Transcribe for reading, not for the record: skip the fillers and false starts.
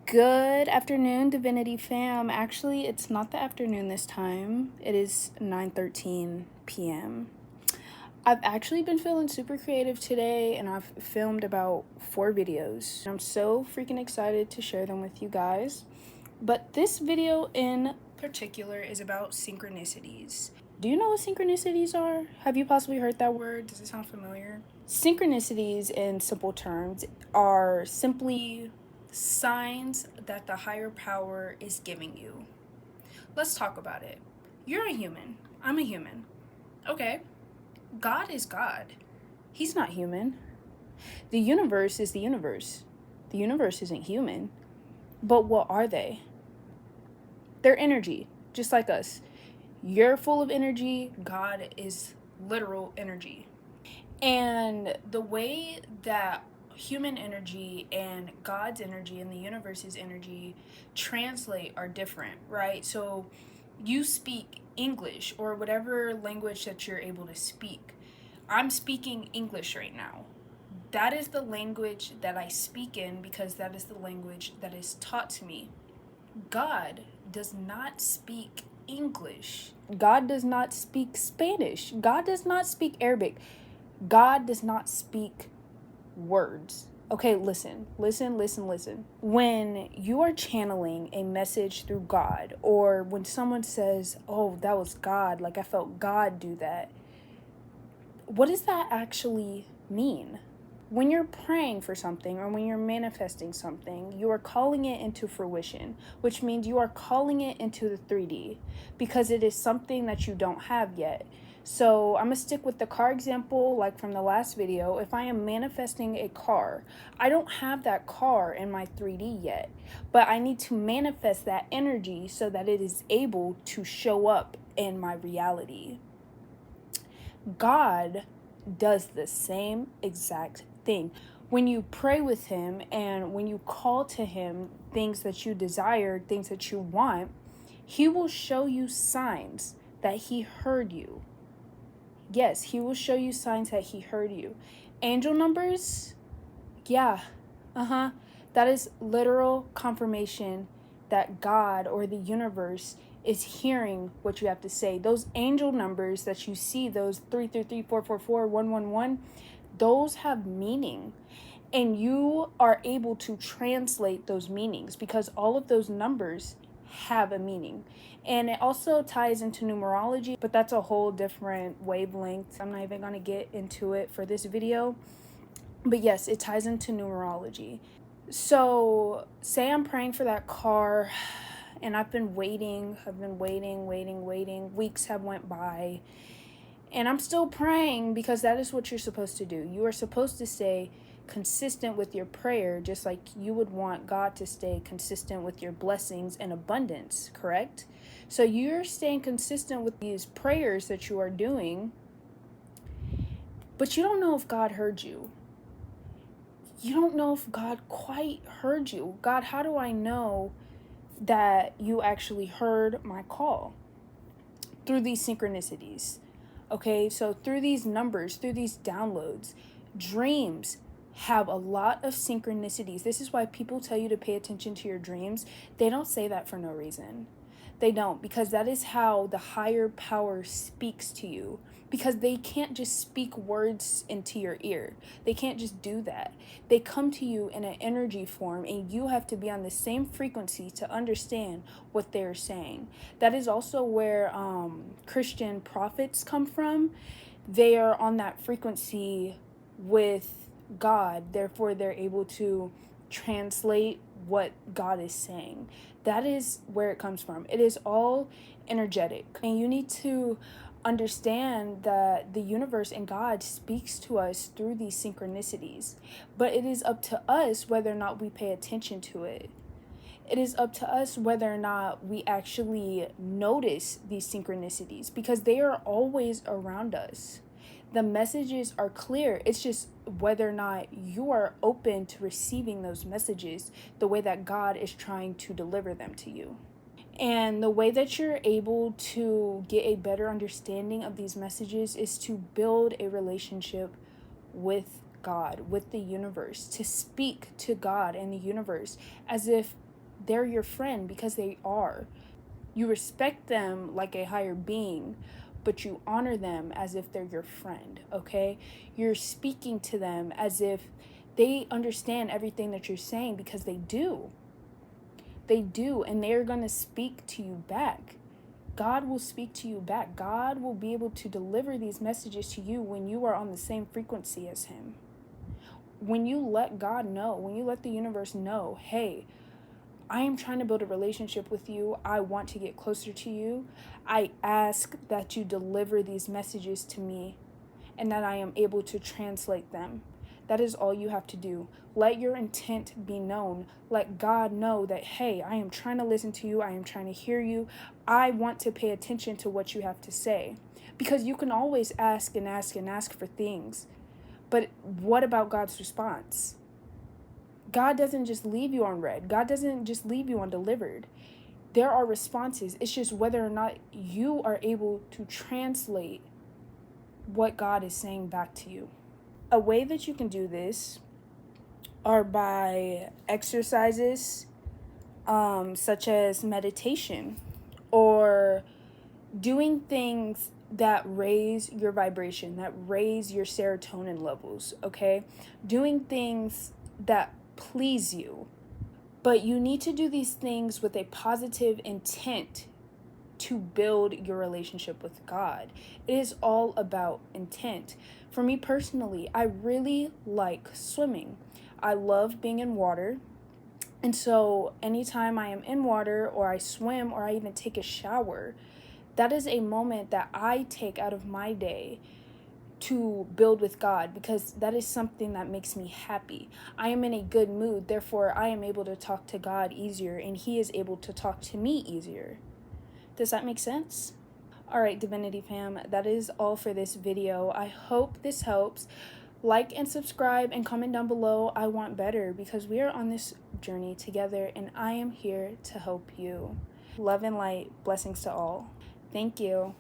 Good afternoon, Divinity fam. Actually, it's not the afternoon this time. It is 9:13 p.m. I've actually been feeling super creative today and I've filmed about 4 videos. I'm so freaking excited to share them with you guys. But this video in particular is about synchronicities. Do you know what synchronicities are? Have you possibly heard that word? Does it sound familiar? Synchronicities, in simple terms, are simply signs that the higher power is giving you. Let's talk about it. You're a human. I'm a human. Okay. God is God. He's not human. The universe is the universe. The universe isn't human. But what are they? They're energy, just like us. You're full of energy. God is literal energy. And the way that human energy and God's energy and the universe's energy translate are different, right? So you speak English or whatever language that you're able to speak. I'm speaking English right now. That is the language that I speak in because that is the language that is taught to me. God does not speak English. God does not speak Spanish. God does not speak Arabic. God does not speak words. Okay, listen. When you are channeling a message through God, or when someone says, oh, that was God, like I felt God do that, what does that actually mean? When you're praying for something or when you're manifesting something, you are calling it into fruition, which means you are calling it into the 3D because it is something that you don't have yet. So I'm going to stick with the car example, like from the last video. If I am manifesting a car, I don't have that car in my 3D yet, but I need to manifest that energy so that it is able to show up in my reality. God does the same exact thing. When you pray with him and when you call to him things that you desire, things that you want, he will show you signs that he heard you. Yes, he will show you signs that he heard you. Angel numbers? Yeah. That is literal confirmation that God or the universe is hearing what you have to say. Those angel numbers that you see, those 333, 444, 111, those have meaning. And you are able to translate those meanings because all of those numbers have a meaning. And it also ties into numerology, but that's a whole different wavelength. I'm not even going to get into it for this video. But yes, it ties into numerology. So say I'm praying for that car and I've been waiting. Weeks have went by and I'm still praying because that is what you're supposed to do. You are supposed to stay consistent with your prayer, just like you would want God to stay consistent with your blessings and abundance, correct? So you're staying consistent with these prayers that you are doing, but you don't know if God heard you. You don't know if God quite heard you. God, how do I know that you actually heard my call? Through these synchronicities. Okay, so through these numbers, through these downloads, dreams have a lot of synchronicities. This is why people tell you to pay attention to your dreams. They don't say that for no reason. They don't, because that is how the higher power speaks to you. Because they can't just speak words into your ear. They can't just do that. They come to you in an energy form, and you have to be on the same frequency to understand what they're saying. That is also where Christian prophets come from. They are on that frequency with God. Therefore, they're able to translate what God is saying. That is where it comes from. It is all energetic. And you need to understand that the universe and God speaks to us through these synchronicities. But it is up to us whether or not we pay attention to it. It is up to us whether or not we actually notice these synchronicities because they are always around us. The messages are clear. It's just whether or not you are open to receiving those messages the way that God is trying to deliver them to you. And the way that you're able to get a better understanding of these messages is to build a relationship with God, with the universe, to speak to God and the universe as if they're your friend, because they are. You respect them like a higher being, but you honor them as if they're your friend, okay? You're speaking to them as if they understand everything that you're saying, because they do. They do, and they're going to speak to you back. God will speak to you back. God will be able to deliver these messages to you when you are on the same frequency as Him. When you let God know, when you let the universe know, hey, I am trying to build a relationship with you. I want to get closer to you. I ask that you deliver these messages to me and that I am able to translate them. That is all you have to do. Let your intent be known. Let God know that, hey, I am trying to listen to you. I am trying to hear you. I want to pay attention to what you have to say. Because you can always ask and ask and ask for things. But what about God's response? God doesn't just leave you on read. God doesn't just leave you undelivered. There are responses. It's just whether or not you are able to translate what God is saying back to you. A way that you can do this are by exercises, such as meditation, or doing things that raise your vibration, that raise your serotonin levels, okay? Doing things that please you. But you need to do these things with a positive intent to build your relationship with God. It is all about intent. For me personally, I really like swimming. I love being in water. And so anytime I am in water, or I swim, or I even take a shower, that is a moment that I take out of my day to build with God, because that is something that makes me happy. I am in a good mood, therefore I am able to talk to God easier, and He is able to talk to me easier. Does that make sense? All right, Divinity fam, that is all for this video. I hope this helps. Like and subscribe and comment down below. I want better, because we are on this journey together and I am here to help you. Love and light. Blessings to all. Thank you.